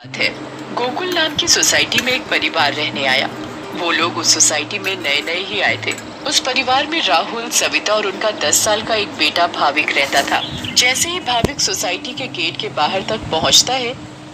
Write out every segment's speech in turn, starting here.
बात है। गोकुल नाम की सोसाइटी में एक परिवार रहने आया। वो लोग उस सोसाइटी में नए नए ही आए थे। उस परिवार में राहुल, सविता और उनका 10 साल का एक बेटा भाविक रहता था। जैसे ही भाविक सोसाइटी के गेट के बाहर तक पहुंचता है,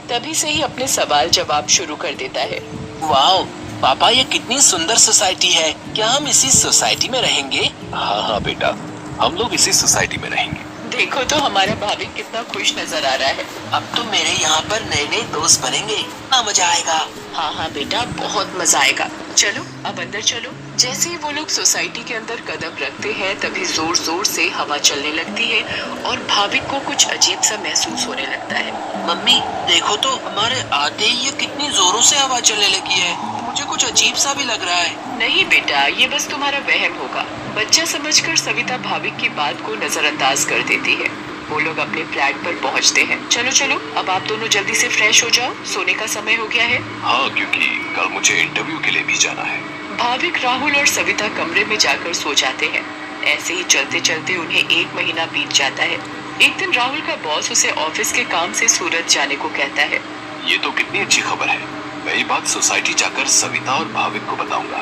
तभी से ही अपने सवाल जवाब शुरू कर देता है। वाओ, पापा ये कितनी सुंदर सोसाइटी है। क्या हम इसी सोसाइटी में रहेंगे? हाँ हाँ बेटा, हम लोग इसी सोसाइटी में रहेंगे। देखो तो हमारा भाविक कितना खुश नजर आ रहा है। अब तो मेरे यहाँ पर नए नए दोस्त बनेंगे, कितना मजा आएगा। हाँ हाँ बेटा, बहुत मजा आएगा। चलो अब अंदर चलो। जैसे ही वो लोग सोसाइटी के अंदर कदम रखते हैं, तभी जोर जोर से हवा चलने लगती है और भाविक को कुछ अजीब सा महसूस होने लगता है। मम्मी देखो तो, हमारे आते ही ये कितनी जोरों से हवा चलने लगी है। मुझे कुछ अजीब सा भी लग रहा है। नहीं बेटा, ये बस तुम्हारा वहम होगा। बच्चा समझकर सविता भाविक की बात को नजरअंदाज कर देती है। वो लोग अपने फ्लैट पर पहुंचते हैं। चलो चलो, अब आप दोनों जल्दी से फ्रेश हो जाओ, सोने का समय हो गया है। हाँ, क्योंकि कल मुझे इंटरव्यू के लिए भी जाना है। भाविक, राहुल और सविता कमरे में जाकर सो जाते हैं। ऐसे ही चलते चलते उन्हें 1 महीना बीत जाता है। एक दिन राहुल का बॉस उसे ऑफिस के काम से सूरत जाने को कहता है। ये तो कितनी अच्छी खबर है। मैं ये बात सोसाइटी जाकर सविता और भाविक को बताऊंगा,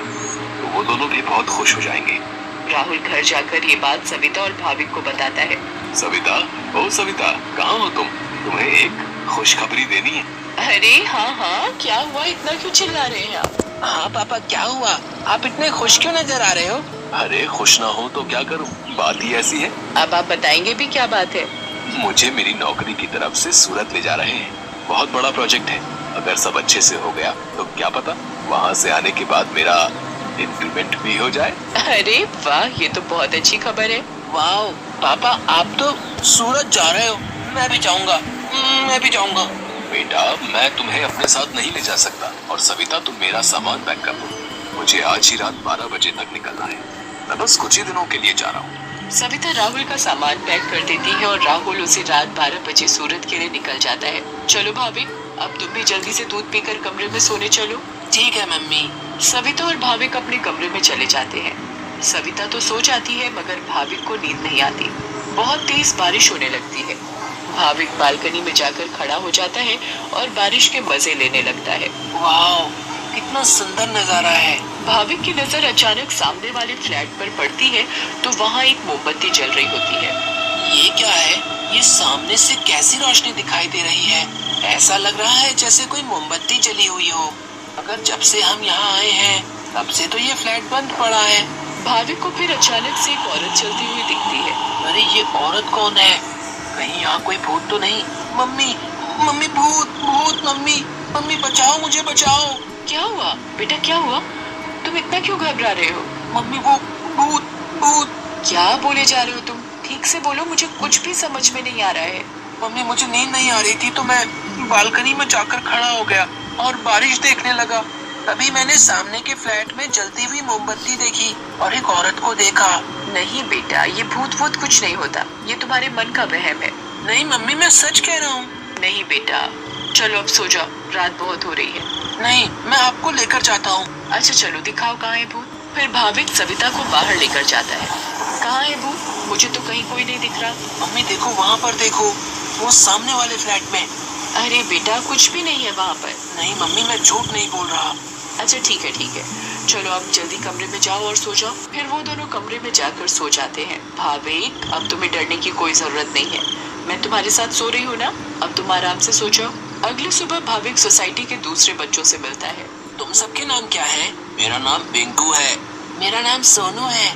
तो वो दोनों भी बहुत खुश हो जाएंगे। राहुल घर जाकर ये बात सविता और भाविक को बताता है। सविता, ओ सविता, कहाँ हो तुम? तुम्हें एक खुशखबरी देनी है। अरे हाँ हाँ, क्या हुआ? इतना क्यों चिल्ला रहे हैं आप? हाँ पापा, क्या हुआ? आप इतने खुश क्यों नजर आ रहे हो? अरे खुश ना हो तो क्या करूं, बात ही ऐसी है। अब आप बताएंगे भी, क्या बात है? मुझे मेरी नौकरी की तरफ से सूरत ले जा रहे हैं। बहुत बड़ा प्रोजेक्ट है। अगर सब अच्छे से हो गया तो क्या पता वहाँ से आने के बाद मेरा इंक्रीमेंट भी हो जाए। अरे वाह, ये तो बहुत अच्छी खबर है। वाओ पापा, आप तो सूरत जा रहे हो। मैं भी जाऊंगा, मैं भी जाऊंगा। बेटा, मैं तुम्हें अपने साथ नहीं ले जा सकता। और सविता, तुम मेरा सामान पैक कर दो। मुझे आज ही रात 12 बजे तक निकलना है। मैं बस कुछ ही दिनों के लिए जा रहा हूँ। सविता राहुल का सामान पैक कर देती है और राहुल उसे रात 12 बजे सूरत के लिए निकल जाता है। चलो भाभी, अब तुम भी जल्दी से दूध पीकर कमरे में सोने चलो। ठीक है मम्मी। सविता और भाविक अपने कमरे में चले जाते हैं। सविता तो सो जाती है, मगर भाविक को नींद नहीं आती। बहुत तेज बारिश होने लगती है। भाविक बालकनी में जाकर खड़ा हो जाता है और बारिश के मजे लेने लगता है। वाओ, कितना सुंदर नजारा है। भाविक की नजर अचानक सामने वाले फ्लैट पर पड़ती है, तो वहाँ एक मोमबत्ती जल रही होती है। ये क्या है? ये सामने से कैसी रोशनी दिखाई दे रही है? ऐसा लग रहा है जैसे कोई मोमबत्ती जली हुई हो। अगर जब से हम यहाँ आए हैं, तब से तो ये फ्लैट बंद पड़ा है। भाविक को फिर अचानक से एक औरत चलती हुई दिखती है। अरे ये औरत कौन है? कहीं यहाँ कोई भूत तो नहीं? मम्मी, मम्मी, भूत, भूत, मम्मी, मम्मी बचाओ, मुझे बचाओ। क्या हुआ बेटा, क्या हुआ? तुम इतना क्यों घबरा रहे हो? मम्मी, वो भूत, भूत। क्या बोले जा रहे हो तुम? ठीक से बोलो, मुझे कुछ भी समझ में नहीं आ रहा है। मम्मी, मुझे नींद नहीं आ रही थी तो मैं बालकनी में जाकर खड़ा हो गया और बारिश देखने लगा। तभी मैंने सामने के फ्लैट में जलती हुई मोमबत्ती देखी और एक औरत को देखा। नहीं बेटा, ये भूत वूत कुछ नहीं होता। ये तुम्हारे मन का वहम है। नहीं मम्मी, मैं सच कह रहा हूँ। नहीं बेटा, चलो अब सो जाओ, रात बहुत हो रही है। नहीं, मैं आपको लेकर जाता हूँ। अच्छा चलो, दिखाओ कहाँ है भूत। फिर भाविक सविता को बाहर लेकर जाता है। कहाँ है भूत? मुझे तो कहीं कोई नहीं दिख रहा। मम्मी देखो, वहाँ पर देखो, वो सामने वाले फ्लैट में। अरे बेटा, कुछ भी नहीं है वहाँ पर। नहीं मम्मी, मैं झूठ नहीं बोल रहा। अच्छा ठीक है ठीक है, चलो अब जल्दी कमरे में जाओ और सो जाओ। फिर वो दोनों कमरे में जाकर सो जाते हैं। भाविक, अब तुम्हें डरने की कोई जरूरत नहीं है। मैं तुम्हारे साथ सो रही हूँ ना, अब तुम आराम से सो जाओ। अगली सुबह भाविक सोसाइटी के दूसरे बच्चों से मिलता है। तुम सबके नाम क्या है? मेरा नाम पिंकू है, मेरा नाम सोनू है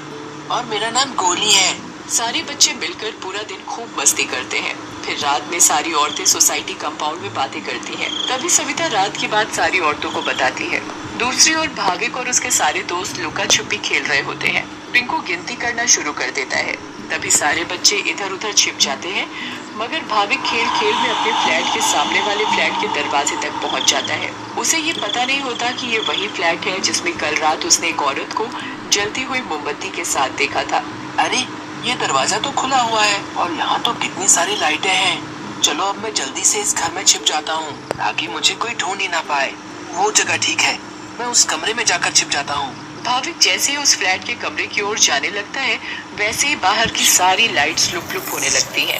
और मेरा नाम गोली है। सारे बच्चे मिलकर पूरा दिन खूब मस्ती करते हैं। फिर रात में सारी औरतें सोसाइटी कंपाउंड में बातें करती हैं। तभी सविता रात की बात सारी औरतों को बताती है। दूसरी ओर भाविक और उसके सारे दोस्त लुका छुपी खेल रहे होते हैं। पिंकू गिनती करना शुरू कर देता है। तभी सारे बच्चे इधर उधर छिप जाते हैं, मगर भाविक खेल खेल में अपने फ्लैट के सामने वाले फ्लैट के दरवाजे तक पहुंच जाता है। उसे ये पता नहीं होता कि ये वही फ्लैट है जिसमें कल रात उसने एक औरत को जलती हुई मोमबत्ती के साथ देखा था। अरे ये दरवाजा तो खुला हुआ है और यहाँ तो कितनी सारी लाइटें हैं। चलो अब मैं जल्दी से इस घर में छिप जाता हूँ ताकि मुझे कोई ढूंढ ही ना पाए। वो जगह ठीक है, मैं उस कमरे में जाकर छिप जाता हूँ। भाविक जैसे ही उस फ्लैट के कमरे की ओर जाने लगता है, वैसे ही बाहर की सारी लाइट्स लुप लुप होने लगती हैं।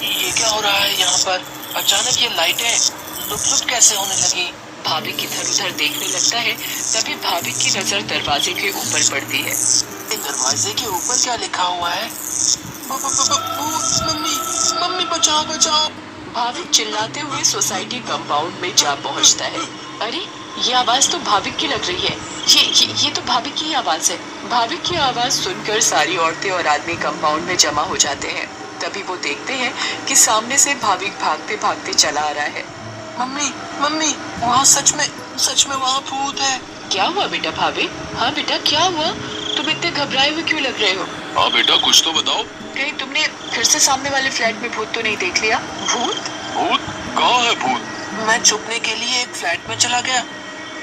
ये क्या हो रहा है यहाँ पर? अचानक ये लाइटें टुप कैसे होने लगी? भाविक इधर उधर देखने लगता है। तभी भाविक की नजर दरवाजे के ऊपर पड़ती है। ये दरवाजे के ऊपर क्या लिखा हुआ है? मम्मी, मम्मी बचाओ बचाओ। भाविक चिल्लाते हुए सोसाइटी कंपाउंड में जा पहुंचता है। अरे, ये आवाज तो भाविक की लग रही है। ये तो भाविक की आवाज है। भाविक की आवाज सुनकर सारी औरतें और आदमी कंपाउंड में जमा हो जाते हैं। तभी वो देखते हैं कि सामने से भाविक भागते भागते चला आ रहा है। मम्मी, मम्मी, वहाँ सच में वहाँ भूत है। क्या हुआ बेटा भाविक? हाँ बेटा, क्या हुआ? तुम इतने घबराए हुए क्यों लग रहे हो? हाँ बेटा, कुछ तो बताओ। कहीं तुमने फिर से सामने वाले फ्लैट में भूत तो नहीं देख लिया? भूत? भूत? कहाँ है भूत? मैं छुपने के लिए एक फ्लैट में चला गया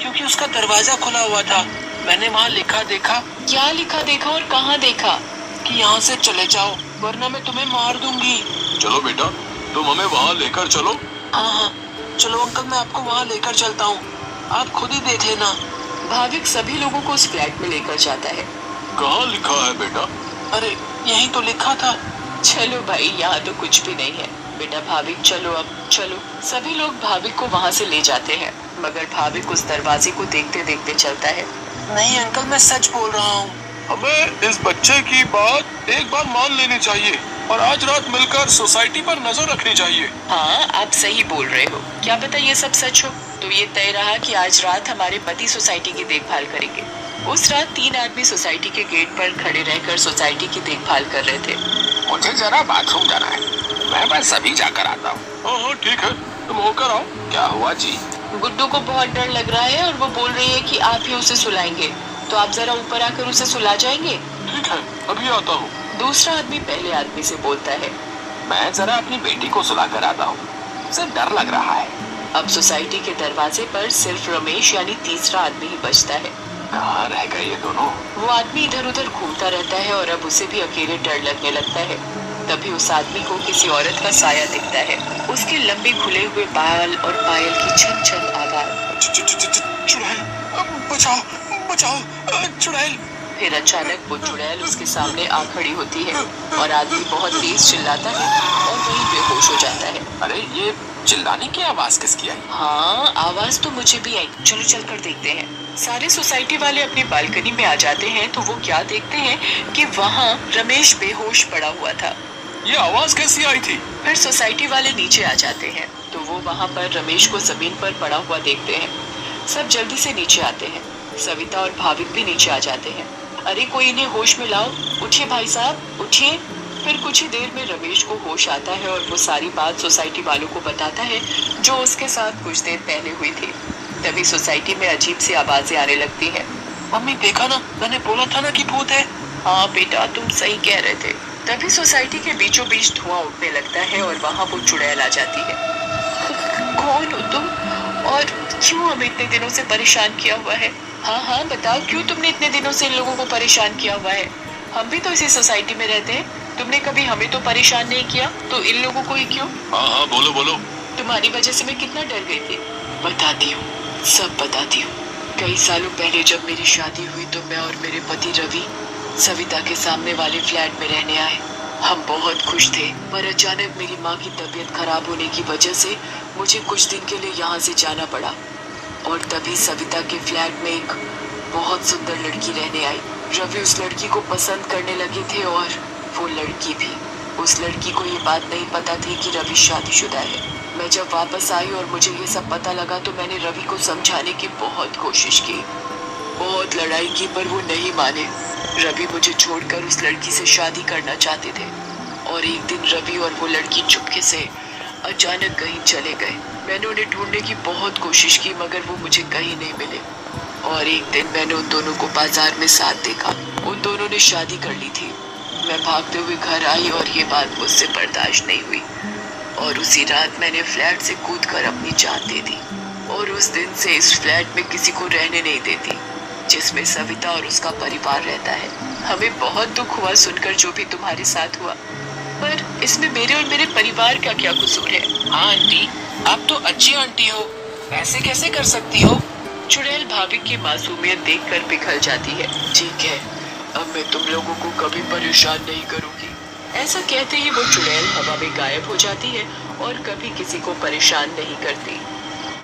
क्योंकि उसका दरवाजा खुला हुआ था। मैंने वहाँ लिखा देखा। क्या लिखा देखा और कहाँ देखा? कि यहाँ से चले जाओ वरना मैं तुम्हें मार दूंगी। चलो बेटा, तुम हमें वहाँ लेकर चलो। हाँ, चलो अंकल, मैं आपको वहाँ लेकर चलता हूँ, आप खुद ही देख लेना। भाविक सभी लोगों को उस फ्लैट में लेकर जाता है। कहाँ लिखा है बेटा? अरे, यही तो लिखा था। चलो भाई, यहाँ तो कुछ भी नहीं है। बेटा भाविक, चलो अब चलो। सभी लोग भाविक को वहाँ से ले जाते हैं, मगर भाविक उस दरवाजे को देखते देखते चलता है। नहीं अंकल, मैं सच बोल रहा हूँ। हमें इस बच्चे की बात एक बार मान लेनी चाहिए और आज रात मिलकर सोसाइटी पर नजर रखनी चाहिए। हाँ, आप सही बोल रहे हो। क्या पता ये सब सच हो। तो ये तय रहा कि आज रात हमारे पति सोसाइटी की देखभाल करेंगे। उस रात 3 आदमी सोसाइटी के गेट पर खड़े रहकर सोसाइटी की देखभाल कर रहे थे। मुझे जरा बाथरूम जाना है, मैं बस अभी जाकर आता हूँ। हाँ ठीक है, तुम होकर आओ। क्या हुआ जी? गुड्डू को बहुत डर लग रहा है और वो बोल रही है कि आप ही उसे सुलाएंगे, तो आप जरा ऊपर आकर उसे सुला जाएंगे? ठीक है, अभी आता हूँ। दूसरा आदमी पहले आदमी से बोलता है, मैं जरा अपनी बेटी को सुला कर आता हूँ, उसे डर लग रहा है। अब सोसाइटी के दरवाजे पर सिर्फ रमेश यानी तीसरा आदमी ही बचता है। कहाँ रह गए ये दोनों? वो आदमी इधर उधर घूमता रहता है और अब उसे भी अकेले डर लगने लगता है। तभी उस आदमी को किसी औरत का साया दिखता है। उसके लंबे खुले हुए बाल और पायल की छन छन आवाज। चुड़ैल, बचाओ बचाओ, चुड़ैल। फिर अचानक वो चुड़ैल उसके सामने आ खड़ी होती है और आदमी बहुत तेज चिल्लाता है और वहीं बेहोश हो जाता है। अरे, ये चिल्लाने की आवाज किसकी आई? हाँ, आवाज तो मुझे भी आई। चलो चलकर देखते हैं। सारे सोसाइटी वाले अपनी बालकनी में आ जाते हैं तो वो क्या देखते हैं कि वहाँ रमेश बेहोश पड़ा हुआ था। ये आवाज कैसी आई थी? फिर सोसाइटी वाले नीचे आ जाते हैं तो वो वहाँ पर रमेश को जमीन पर पड़ा हुआ देखते हैं। सब जल्दी से नीचे आते हैं। सविता और भाविक भी नीचे आ जाते हैं। अरे, कोई इन्हें होश में लाओ। उठिए भाई साहब, उठिए। फिर कुछ ही देर में रमेश को होश आता है और वो सारी बात सोसाइटी वालों को बताता है जो उसके साथ कुछ देर पहले हुई थी। तभी सोसाइटी में अजीब सी आवाजें आने लगती हैं। मम्मी, देखा ना, मैंने बोला था ना कि भूत है। हाँ बेटा, तुम सही कह रहे थे। तभी सोसाइटी के बीचों बीच धुआं उठने लगता है और वहाँ वो चुड़ैल आ जाती है। कौन हो तुम और क्यों हमें इतने दिनों से परेशान किया हुआ है? हाँ, बताओ, क्यों तुमने इतने दिनों से इन लोगों को परेशान किया हुआ है? हम भी तो इसी सोसाइटी में रहते हैं। तुमने कभी हमें तो परेशान नहीं किया, तो इन लोगों को ही क्यों? हाँ, बोलो बोलो। तुम्हारी वजह से मैं कितना डर गई थी। बताती हूँ, सब बताती हूँ। कई सालों पहले जब मेरी शादी हुई तो मैं और मेरे पति रवि सविता के सामने वाले फ्लैट में रहने आए। हम बहुत खुश थे, पर अचानक मेरी माँ की तबीयत खराब होने की वजह से मुझे कुछ दिन के लिए यहाँ से जाना पड़ा। और तभी सविता के फ्लैट में एक बहुत सुंदर लड़की रहने आई। रवि उस लड़की को पसंद करने लगे थे और वो लड़की भी। उस लड़की को ये बात नहीं पता थी कि रवि शादीशुदा है। मैं जब वापस आई और मुझे ये सब पता लगा तो मैंने रवि को समझाने की बहुत कोशिश की, बहुत लड़ाई की, पर वो नहीं माने। रवि मुझे छोड़कर उस लड़की से शादी करना चाहते थे और एक दिन रवि और वो लड़की चुपके से अचानक कहीं चले गए। मैंने उन्हें ढूंढने की बहुत कोशिश की मगर वो मुझे कहीं नहीं मिले। और एक दिन मैंने उन दोनों को बाजार में साथ देखा। उन दोनों ने शादी कर ली थी। मैं भागते हुए घर आई और ये बात मुझसे बर्दाश्त नहीं हुई और उसी रात मैंने फ्लैट से कूदकर अपनी जान दे दी। और उस दिन से इस फ्लैट में किसी को रहने नहीं देती जिसमें सविता और उसका परिवार रहता है। हमें बहुत दुख हुआ सुनकर जो भी तुम्हारे साथ हुआ, पर इसमें मेरे और मेरे परिवार का क्या कसूर है? हाँ आंटी, आप तो अच्छी आंटी हो, ऐसे कैसे कर सकती हो? चुड़ैल भाविक की मासूमियत देखकर पिघल जाती है। ठीक है, अब मैं तुम लोगों को कभी परेशान नहीं करूंगी। ऐसा कहते ही वो चुड़ैल हवा में गायब हो जाती है और कभी किसी को परेशान नहीं करती।